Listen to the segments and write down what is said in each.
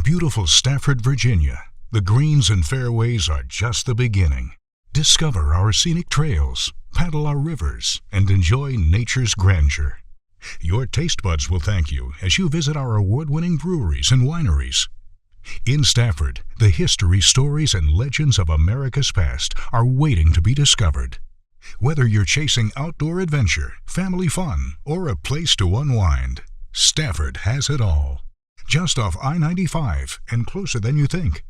beautiful Stafford, Virginia, the greens and fairways are just the beginning. Discover our scenic trails, paddle our rivers, and enjoy nature's grandeur. Your taste buds will thank you as you visit our award-winning breweries and wineries. In Stafford, the history, stories, and legends of America's past are waiting to be discovered. Whether you're chasing outdoor adventure, family fun, or a place to unwind, Stafford has it all. Just off I-95 and closer than you think.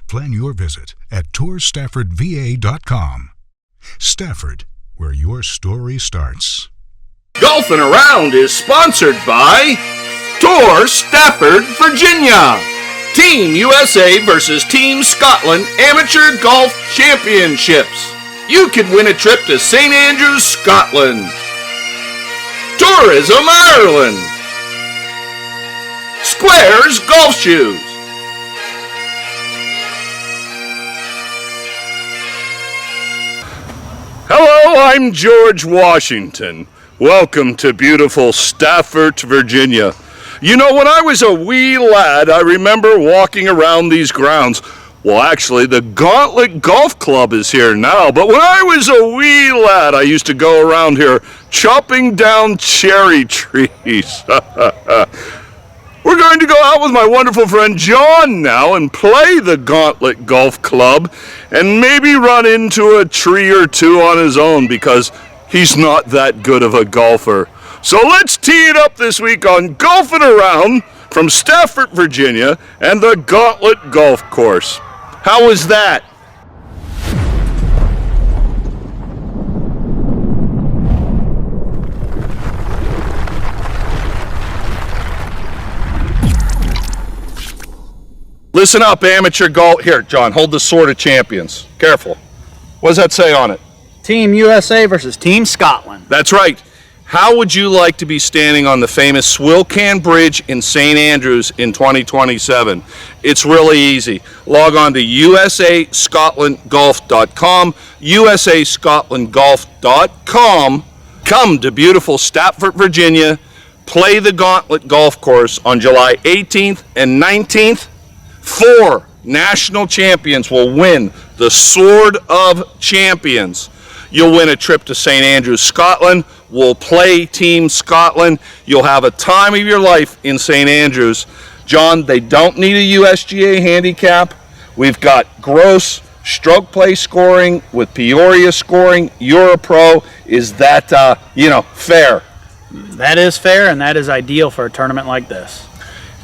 Plan your visit at tourstaffordva.com. Stafford, where your story starts. Golfing Around is sponsored by Tour Stafford, Virginia. Team USA versus Team Scotland Amateur Golf Championships. You could win a trip to St. Andrews, Scotland. Tourism Ireland. Squares Golf Shoes. Hello, I'm George Washington. Welcome to beautiful Stafford, Virginia. You know, when I was a wee lad, I remember walking around these grounds. Well, actually, the Gauntlet Golf Club is here now, but when I was a wee lad, I used to go around here chopping down cherry trees. We're going to go out with my wonderful friend John now and play the Gauntlet Golf Club and maybe run into a tree or two on his own because he's not that good of a golfer. So let's tee it up this week on Golfing Around from Stafford, Virginia and the Gauntlet Golf Course. How was that? Listen up, amateur golf. Here, John, hold the Sword of Champions. Careful. What does that say on it? Team USA versus Team Scotland. That's right. How would you like to be standing on the famous Swilcan Bridge in St. Andrews in 2027? It's really easy. Log on to usascotlandgolf.com, usascotlandgolf.com. Come to beautiful Stafford, Virginia. Play the Gauntlet Golf Course on July 18th and 19th. 4 national champions will win the Sword of Champions. You'll win a trip to St. Andrews, Scotland. We'll play Team Scotland. You'll have a time of your life in St. Andrews. John, they don't need a USGA handicap. We've got gross stroke play scoring with Peoria scoring. You're a pro. Is that, fair? That is fair, and that is ideal for a tournament like this.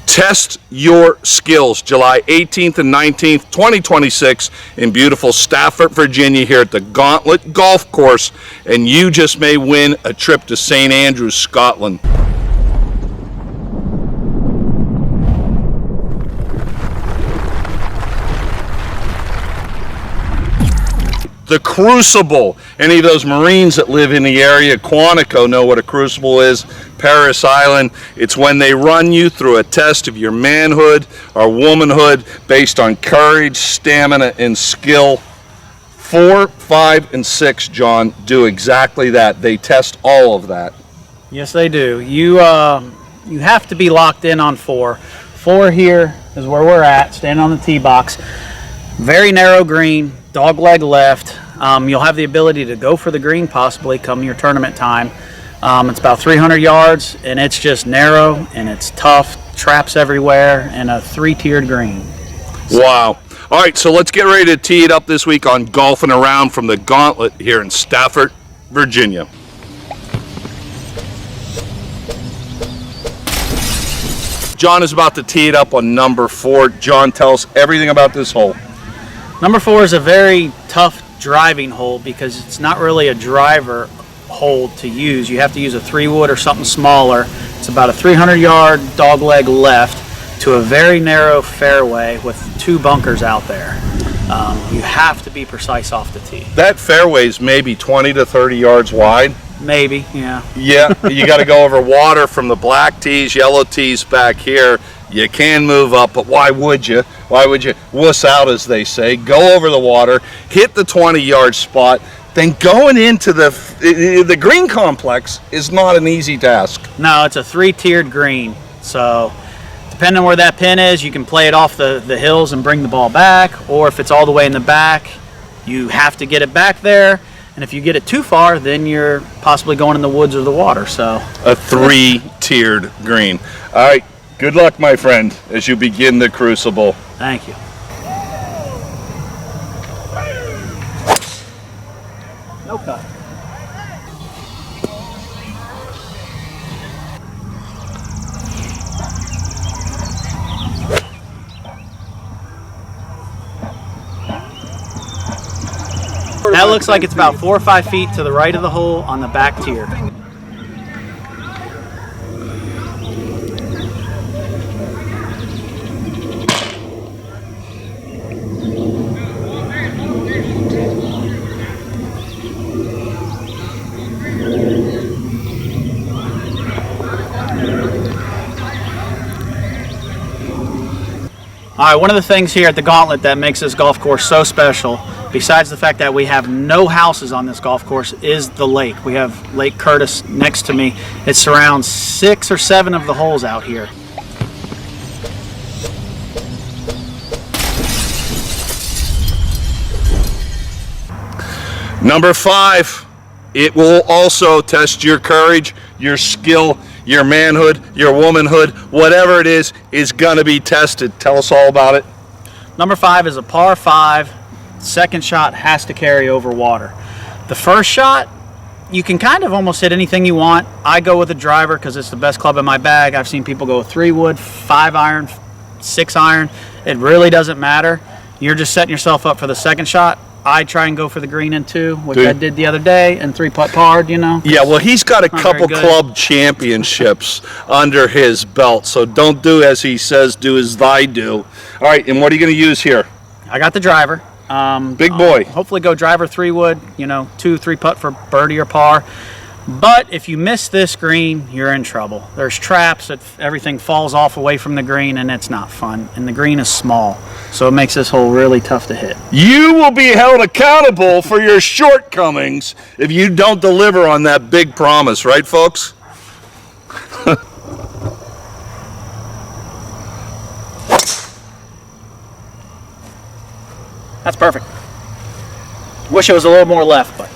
Test your skills July 18th and 19th, 2026 in beautiful Stafford, Virginia here at the Gauntlet Golf Course, and you just may win a trip to St. Andrews, Scotland. The Crucible. Any of those Marines that live in the area, Quantico, know what a Crucible is. Paris Island. It's when they run you through a test of your manhood or womanhood based on courage, stamina, and skill. 4, 5, and 6, John, do exactly that. They test all of that. Yes, they do. You have to be locked in on 4. 4 here is where we're at, standing on the tee box. Very narrow green, dog leg left. You'll have the ability to go for the green possibly come your tournament time. It's about 300 yards, and it's just narrow, and it's tough, traps everywhere, and a 3-tiered green. Wow. All right, so let's get ready to tee it up this week on Golfing Around from the Gauntlet here in Stafford, Virginia. John is about to tee it up on number 4. John, tell us everything about this hole. Number 4 is a very tough driving hole because it's not really a driver hole to use. You have to use a 3-wood or something smaller. It's about a 300-yard dog leg left to a very narrow fairway with 2 bunkers out there. You have to be precise off the tee. That fairway is maybe 20 to 30 yards wide. Maybe, yeah. Yeah, you got to go over water from the black tees, yellow tees back here. You can move up, but why would you? Why would you wuss out, as they say? Go over the water, hit the 20-yard spot, then going into the green complex is not an easy task. No, it's a 3-tiered green, so Depending on where that pin is, you can play it off the hills and bring the ball back, or if it's all the way in the back, you have to get it back there. And if you get it too far, then you're possibly going in the woods or the water. So a 3-tiered green. All right, good luck, my friend, as you begin the Crucible. Thank you. No cut. That looks like it's about 4 or 5 feet to the right of the hole on the back tier. All right, one of the things here at the Gauntlet that makes this golf course so special, besides the fact that we have no houses on this golf course, is the lake. We have Lake Curtis next to me. It surrounds 6 or 7 of the holes out here. Number 5, it will also test your courage, your skill, your manhood, your womanhood, whatever it is gonna be tested. Tell us all about it. Number 5 is a par 5. Second shot has to carry over water. The first shot, you can kind of almost hit anything you want. I go with a driver because it's the best club in my bag. I've seen people go 3-wood, 5-iron, 6-iron. It really doesn't matter. You're just setting yourself up for the second shot. I try and go for the green in 2, which I did the other day, and 3-putt par, you know. Yeah, well, he's got a couple club championships under his belt, so don't do as he says, do as I do. All right, and what are you going to use here? I got the driver. Big boy. Hopefully go driver 3-wood, you know, 2, 3-putt for birdie or par. But if you miss this green, you're in trouble. There's traps, everything falls off away from the green, and it's not fun. And the green is small, so it makes this hole really tough to hit. You will be held accountable for your shortcomings if you don't deliver on that big promise, right, folks? That's perfect. Wish it was a little more left, but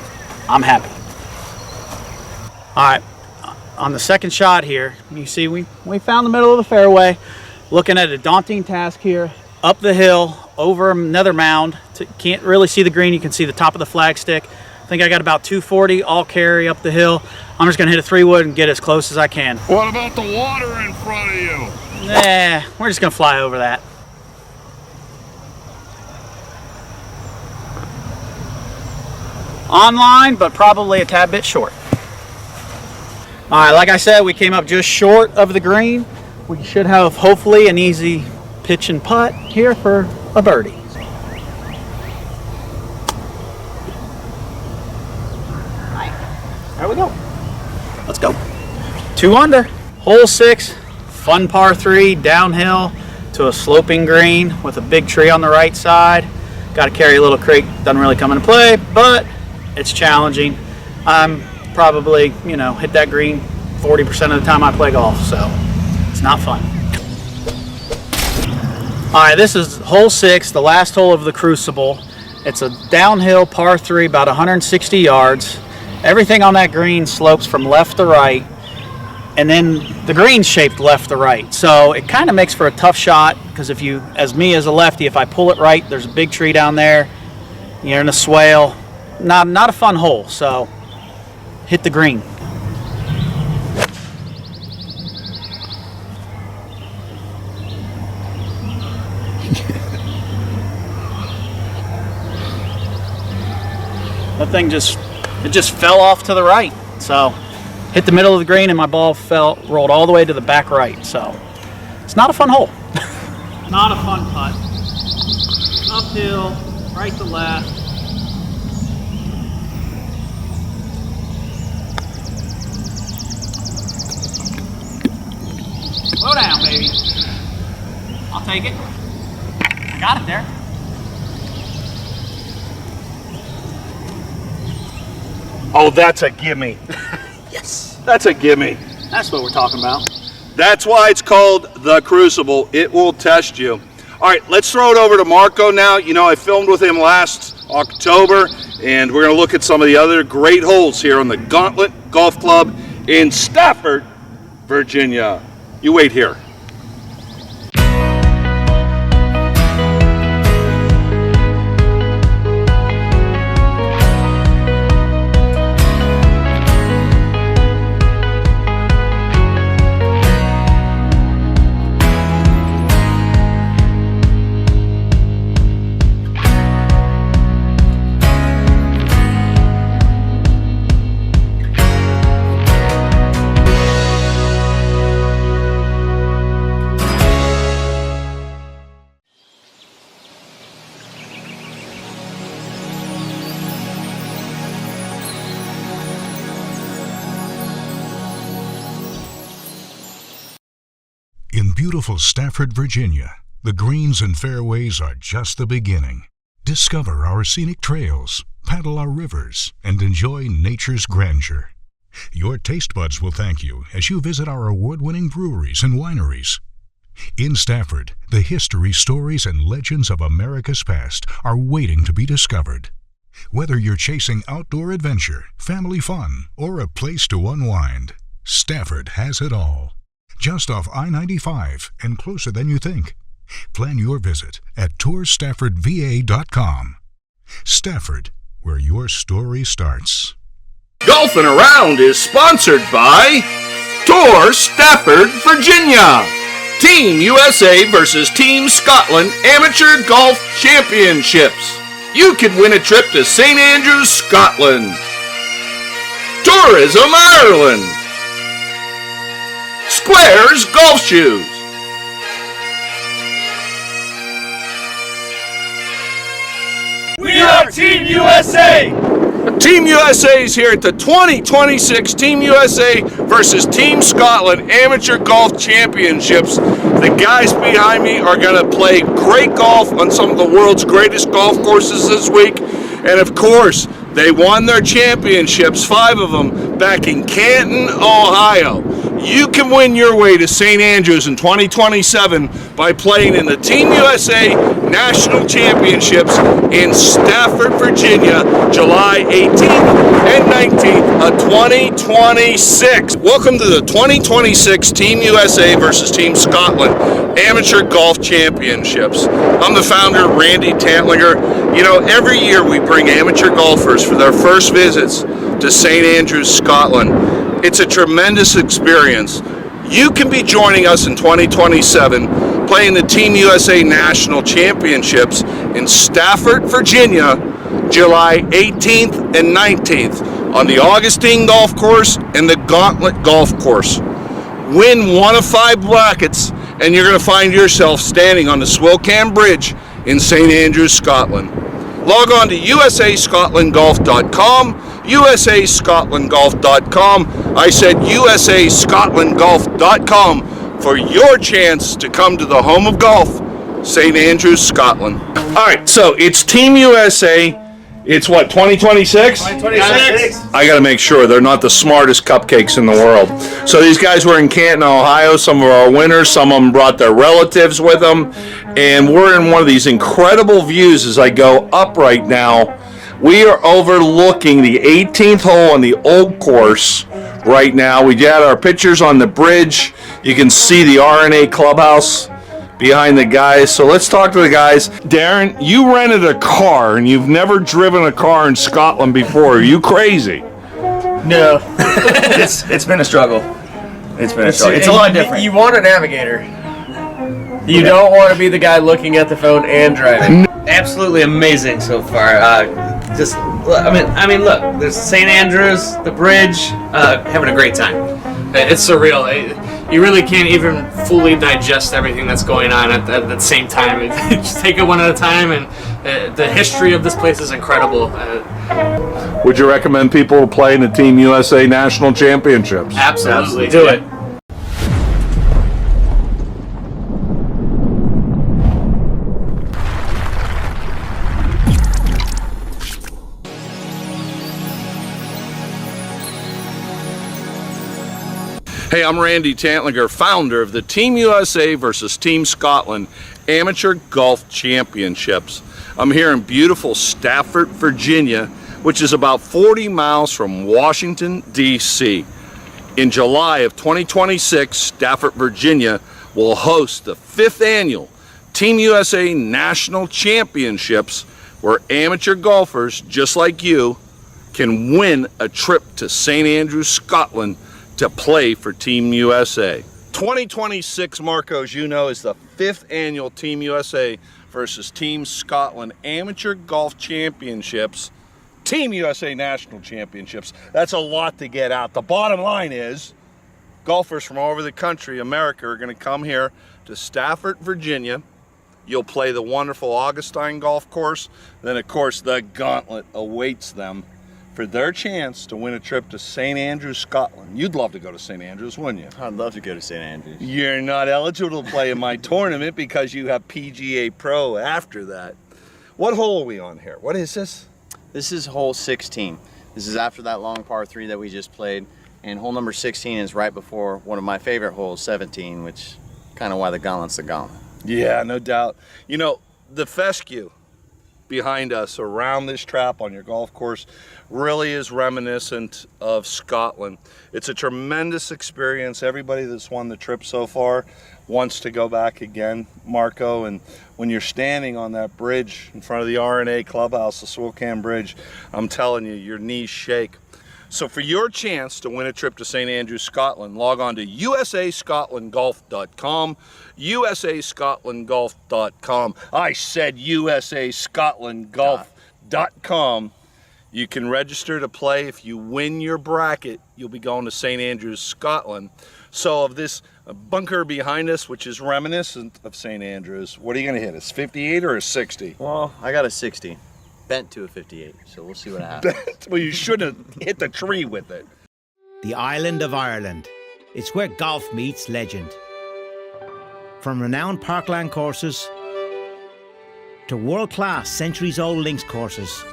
I'm happy. All right, on the second shot here, you see we found the middle of the fairway. Looking at a daunting task here. Up the hill, over another mound. Can't really see the green, you can see the top of the flagstick. I think I got about 240 all carry up the hill. I'm just gonna hit a 3-wood and get as close as I can. What about the water in front of you? Nah, we're just gonna fly over that. Online, but probably a tad bit short. All right, like I said, we came up just short of the green. We should have hopefully an easy pitch and putt here for a birdie. There we go. Let's go. 2 under. Hole 6, fun par 3, downhill to a sloping green with a big tree on the right side. Got to carry a little creek. Doesn't really come into play, but it's challenging. Probably, you know, hit that green 40% of the time I play golf, so it's not fun. All right, this is hole 6, the last hole of the Crucible. It's a downhill par 3, about 160 yards. Everything on that green slopes from left to right, and then the green's shaped left to right. So it kind of makes for a tough shot, because if you, as me as a lefty, if I pull it right, there's a big tree down there, you're in a swale. Not a fun hole, so hit the green. That thing just fell off to the right. So hit the middle of the green and my ball rolled all the way to the back right. So it's not a fun hole. Not a fun putt. Uphill, right to left. Slow down, baby. I'll take it. I got it there. Oh, that's a gimme. Yes. That's a gimme. That's what we're talking about. That's why it's called the Crucible. It will test you. All right, let's throw it over to Marco now. You know, I filmed with him last October, and we're going to look at some of the other great holes here on the Gauntlet Golf Club in Stafford, Virginia. You wait here. In beautiful Stafford, Virginia, the greens and fairways are just the beginning. Discover our scenic trails, paddle our rivers, and enjoy nature's grandeur. Your taste buds will thank you as you visit our award-winning breweries and wineries. In Stafford, the history, stories, and legends of America's past are waiting to be discovered. Whether you're chasing outdoor adventure, family fun, or a place to unwind, Stafford has it all. Just off I-95 and closer than you think. Plan your visit at tourstaffordva.com. Stafford, where your story starts. Golfing Around is sponsored by Tour Stafford, Virginia. Team USA versus Team Scotland Amateur Golf Championships. You could win a trip to St. Andrews, Scotland. Tourism Ireland. Squares Golf Shoes. We are Team USA! Team USA is here at the 2026 Team USA versus Team Scotland Amateur Golf Championships. The guys behind me are going to play great golf on some of the world's greatest golf courses this week. And of course, they won their championships, 5 of them, back in Canton, Ohio. You can win your way to St. Andrews in 2027 by playing in the Team USA National Championships in Stafford, Virginia, July 18th and 19th of 2026. Welcome to the 2026 Team USA versus Team Scotland Amateur Golf Championships. I'm the founder, Randy Tantlinger. You know, every year we bring amateur golfers for their first visits to St. Andrews, Scotland. It's a tremendous experience. You can be joining us in 2027 playing the Team USA National Championships in Stafford, Virginia, July 18th and 19th on the Augustine Golf Course and the Gauntlet Golf Course. Win one of 5 brackets and you're going to find yourself standing on the Swilcan Bridge in St. Andrews, Scotland. Log on to usascotlandgolf.com, usascotlandgolf.com. I said usascotlandgolf.com for your chance to come to the home of golf, St. Andrews, Scotland. All right, so it's Team USA. It's what, 2026? 2026. I got to make sure they're not the smartest cupcakes in the world. So these guys were in Canton, Ohio. Some of our winners, some of them brought their relatives with them. And we're in one of these incredible views as I go up right now. We are overlooking the 18th hole on the old course right now. We got our pictures on the bridge. You can see the RNA clubhouse behind the guys. So let's talk to the guys. Darren, you rented a car and you've never driven a car in Scotland before. Are you crazy? No. it's been a struggle. It's been a struggle. It's a lot different. You want a navigator. You don't want to be the guy looking at the phone and driving. Absolutely amazing so far. I mean, look, there's St. Andrews, the bridge, having a great time. It's surreal. You really can't even fully digest everything that's going on at the same time. Just take it one at a time, and the history of this place is incredible. Would you recommend people play in the Team USA National Championships? Absolutely. Do it. Hey, I'm Randy Tantlinger, founder of the Team USA versus Team Scotland Amateur Golf Championships. I'm here in beautiful Stafford, Virginia, which is about 40 miles from Washington, D.C. In July of 2026, Stafford, Virginia will host the 5th annual Team USA National Championships, where amateur golfers just like you can win a trip to St. Andrews, Scotland to play for Team USA. 2026, Marco, as you know, is the 5th annual Team USA versus Team Scotland Amateur Golf Championships, Team USA National Championships. That's a lot to get out. The bottom line is golfers from all over the country, America, are going to come here to Stafford, Virginia. You'll play the wonderful Augustine golf course. Then, of course, the Gauntlet awaits them for their chance to win a trip to St. Andrews, Scotland. You'd love to go to St. Andrews, wouldn't you? I'd love to go to St. Andrews. You're not eligible to play in my tournament because you have PGA Pro after that. What hole are we on here? What is this? This is hole 16. This is after that long par 3 that we just played. And hole number 16 is right before one of my favorite holes, 17, which kind of why the Gauntlet's the Gauntlet. Yeah, no doubt. You know, the fescue behind us around this trap on your golf course really is reminiscent of Scotland. It's a tremendous experience. Everybody that's won the trip so far wants to go back again, Marco. And when you're standing on that bridge in front of the R&A clubhouse, the Swilcan Bridge, I'm telling you, your knees shake. So for your chance to win a trip to St. Andrews, Scotland, log on to usascotlandgolf.com, usascotlandgolf.com. I said usascotlandgolf.com. You can register to play. If you win your bracket, you'll be going to St. Andrews, Scotland. So of this bunker behind us, which is reminiscent of St. Andrews, what are you going to hit, a 58 or a 60? Well, I got a 60. Bent to a 58, so we'll see what happens. Well, you shouldn't have hit the tree with it. The island of Ireland. It's where golf meets legend. From renowned parkland courses to world-class centuries-old links courses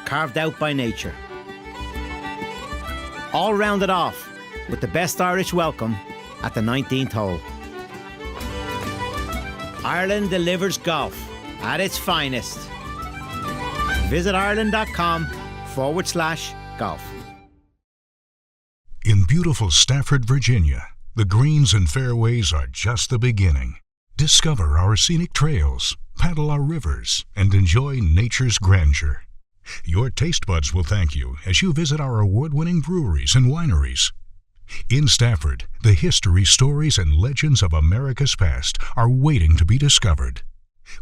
carved out by nature. All rounded off with the best Irish welcome at the 19th hole. Ireland delivers golf at its finest. Visit ireland.com/golf. In beautiful Stafford, Virginia, the greens and fairways are just the beginning. Discover our scenic trails, paddle our rivers, and enjoy nature's grandeur. Your taste buds will thank you as you visit our award-winning breweries and wineries. In Stafford, the history, stories, and legends of America's past are waiting to be discovered.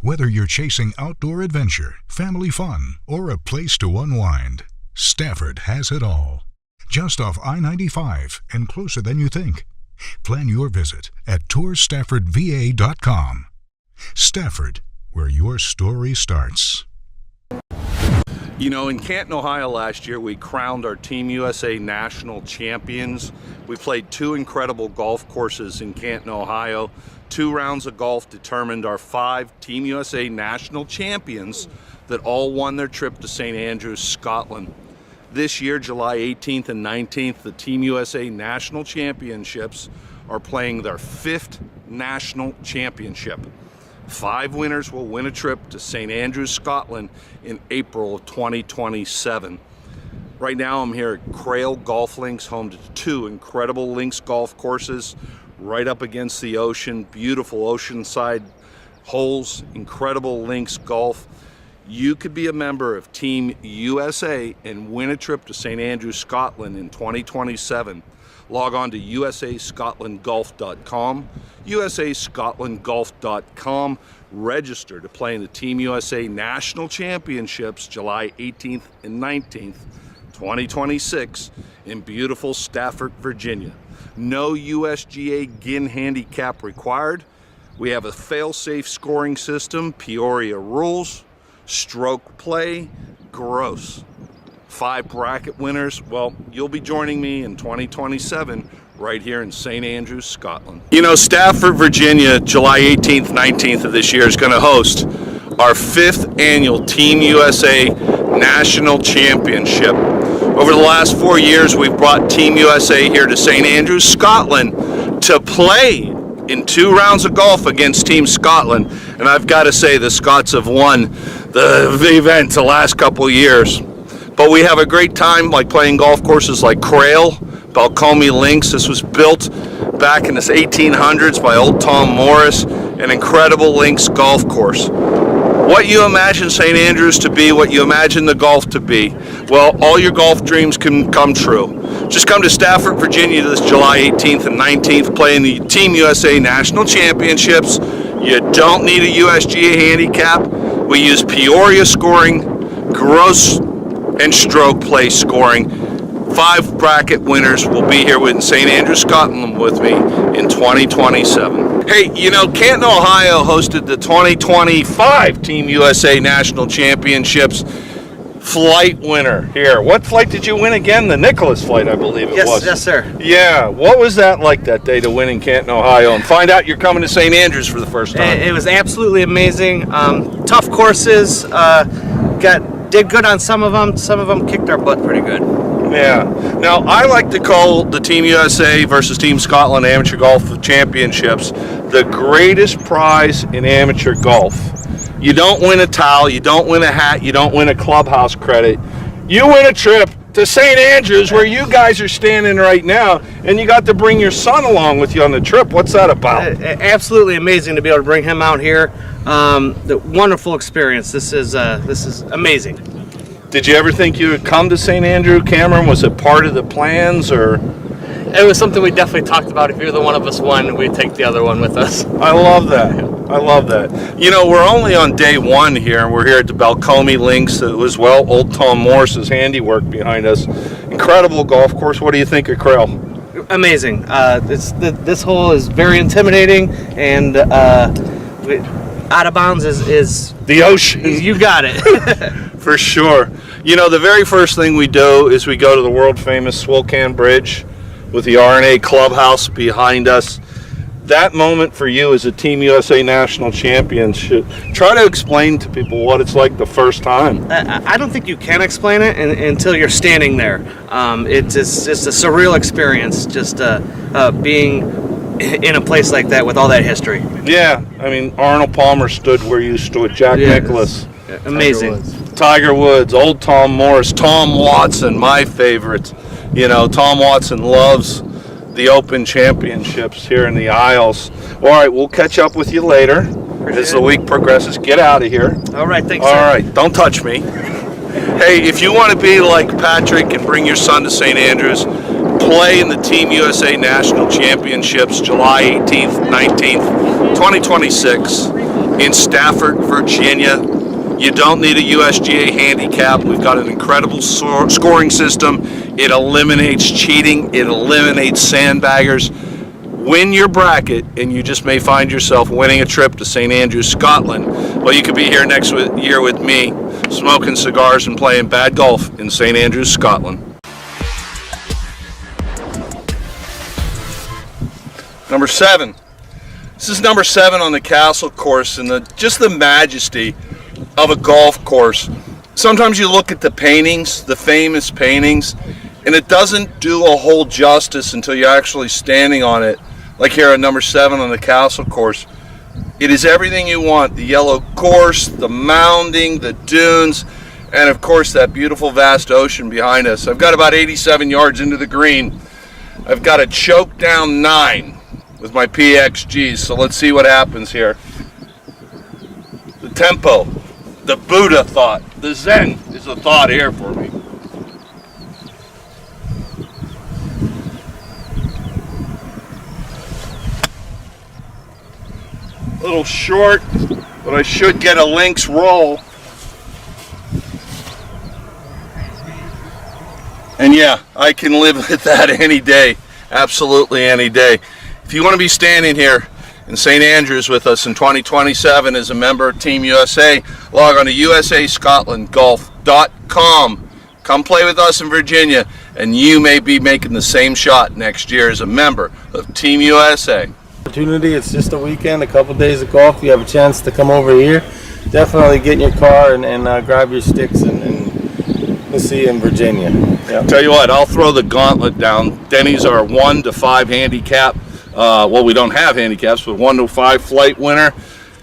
Whether you're chasing outdoor adventure, family fun, or a place to unwind, Stafford has it all. Just off I-95 and closer than you think. Plan your visit at tourstaffordva.com. Stafford, where your story starts. You know, in Canton, Ohio last year, we crowned our Team USA National Champions. We played 2 incredible golf courses in Canton, Ohio. 2 rounds of golf determined our 5 Team USA National Champions that all won their trip to St. Andrews, Scotland. This year, July 18th and 19th, the Team USA National Championships are playing their 5th National Championship. 5 winners will win a trip to St. Andrews, Scotland in April of 2027. Right now I'm here at Crail Golf Links, home to 2 incredible links golf courses right up against the ocean, beautiful oceanside holes, incredible links golf. You could be a member of Team USA and win a trip to St. Andrews, Scotland in 2027. Log on to usascotlandgolf.com, usascotlandgolf.com. Register to play in the Team USA National Championships July 18th and 19th, 2026 in beautiful Stafford, Virginia. No USGA-GHIN handicap required. We have a fail-safe scoring system, Peoria rules, stroke play, gross. 5 bracket winners. Well, you'll be joining me in 2027 right here in St. Andrews, Scotland. You know, Stafford, Virginia, July 18th, 19th of this year is going to host our 5th annual Team USA National Championship. Over the last 4 years, we've brought Team USA here to St. Andrews, Scotland, to play in 2 rounds of golf against Team Scotland. And I've got to say, the Scots have won the event the last couple of years. But we have a great time, like playing golf courses like Crail, Balcomie Links. This was built back in the 1800s by old Tom Morris, an incredible links golf course. What you imagine St. Andrews to be, what you imagine the golf to be, well, all your golf dreams can come true. Just come to Stafford, Virginia this July 18th and 19th, play in the Team USA National Championships. You don't need a USGA handicap. We use Peoria scoring, gross and stroke play scoring. 5 bracket winners will be here in St. Andrews, Scotland with me in 2027. Hey, you know, Canton, Ohio hosted the 2025 Team USA National Championships flight winner here. What flight did you win again? The Nicholas flight, I believe it was. Yes, sir. Yeah. What was that like that day to win in Canton, Ohio, and find out you're coming to St. Andrews for the first time? It was absolutely amazing. Tough courses. Did good on some of them. Some of them kicked our butt pretty good. Yeah. Now, I like to call the Team USA versus Team Scotland Amateur Golf Championships the greatest prize in amateur golf. You don't win a towel, you don't win a hat, you don't win a clubhouse credit. You win a trip to St. Andrews, where you guys are standing right now, and you got to bring your son along with you on the trip. What's that about? Absolutely amazing to be able to bring him out here. The wonderful experience. This is amazing. Did you ever think you would come to St. Andrew, Cameron? Was it part of the plans, or? It was something we definitely talked about. If either one of us won, we'd take the other one with us. I love that. I love that. You know, we're only on day 1 here. We're here at the Balcomie Links as well. Old Tom Morris's handiwork behind us. Incredible golf course. What do you think of Crail? Amazing. This hole is very intimidating, and out of bounds is the ocean. You got it. For sure. You know, the very first thing we do is we go to the world famous Swilcan Bridge with the R&A clubhouse behind us. That moment for you as a Team USA National Championship, try to explain to people what it's like the first time. I don't think you can explain it until you're standing there. It's just a surreal experience, just being in a place like that with all that history. Yeah, I mean, Arnold Palmer stood where you stood, Jack Nicklaus. Amazing. Tiger Woods, old Tom Morris, Tom Watson, my favorite. You know, Tom Watson loves the Open Championships here in the Isles. All right, we'll catch up with you later as the week progresses. Get out of here. All right, thanks, All sir. right, don't touch me. Hey, if you want to be like Patrick and bring your son to St. Andrews, play in the Team USA National Championships July 18th, 19th, 2026 in Stafford, Virginia. You don't need a USGA handicap. We've got an incredible scoring system. It eliminates cheating. It eliminates sandbaggers. Win your bracket, and you just may find yourself winning a trip to St. Andrews, Scotland. Well, you could be here next year with me, smoking cigars and playing bad golf in St. Andrews, Scotland. Number 7. This is number 7 on the Castle course, and just the majesty of a golf course. Sometimes you look at the paintings, the famous paintings, and it doesn't do a whole justice until you're actually standing on it, like here at number 7 on the Castle course. It is everything you want: the yellow course, the mounding, the dunes, and of course that beautiful vast ocean behind us. I've got about 87 yards into the green. I've got a choke down 9 with my PXGs, so let's see what happens here. The tempo, the Buddha thought, the Zen is a thought here for me. A little short, but I should get a links roll. And yeah, I can live with that any day, absolutely any day. If you want to be standing here in St. Andrews with us in 2027 as a member of Team USA, log on to usascotlandgolf.com. Come play with us in Virginia, and you may be making the same shot next year as a member of Team USA. Opportunity. It's just a weekend, a couple days of golf. You have a chance to come over here. Definitely get in your car and grab your sticks and to see in Virginia. Yep. Tell you what, I'll throw the gauntlet down. Denny's our 1 to 5 handicap. Well, we don't have handicaps, but 1 to 5 flight winner.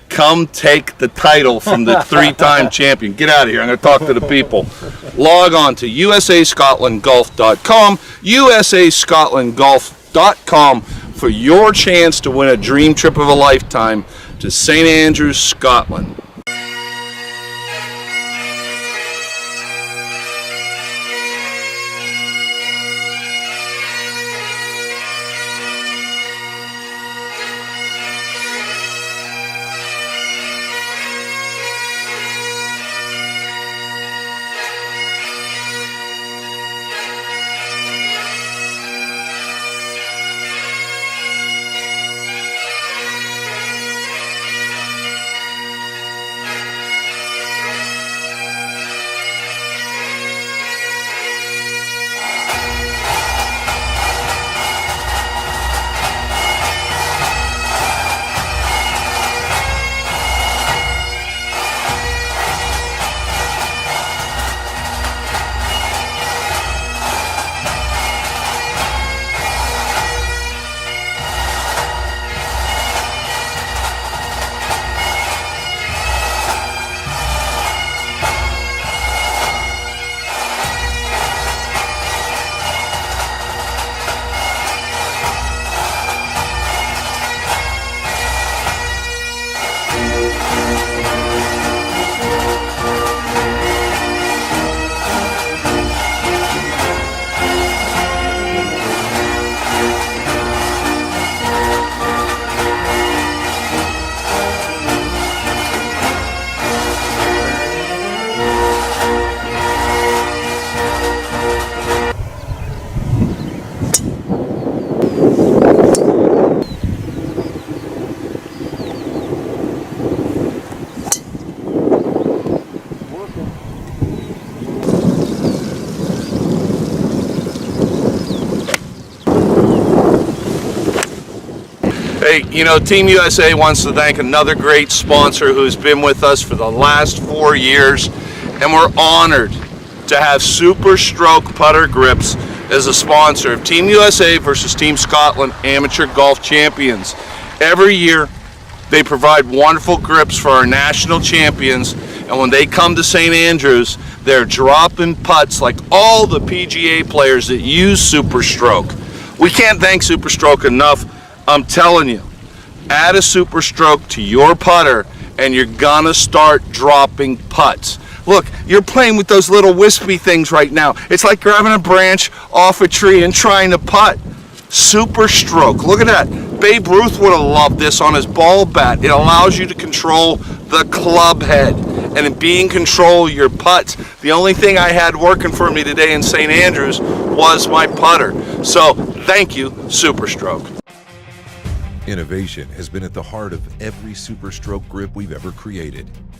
Come take the title from the 3-time champion. Get out of here. I'm going to talk to the people. Log on to usascotlandgolf.com, usascotlandgolf.com for your chance to win a dream trip of a lifetime to St. Andrews, Scotland. Hey, you know, Team USA wants to thank another great sponsor who's been with us for the last 4 years, and we're honored to have Super Stroke Putter Grips as a sponsor of Team USA versus Team Scotland Amateur Golf Champions. Every year, they provide wonderful grips for our national champions, and when they come to St. Andrews, they're dropping putts like all the PGA players that use Super Stroke. We can't thank Super Stroke enough. I'm telling you, add a Super Stroke to your putter and you're gonna start dropping putts. Look, you're playing with those little wispy things right now. It's like grabbing a branch off a tree and trying to putt. Super Stroke, look at that. Babe Ruth would have loved this on his ball bat. It allows you to control the club head and in being control your putts. The only thing I had working for me today in St. Andrews was my putter. So thank you, Super Stroke. Innovation has been at the heart of every Super Stroke grip we've ever created.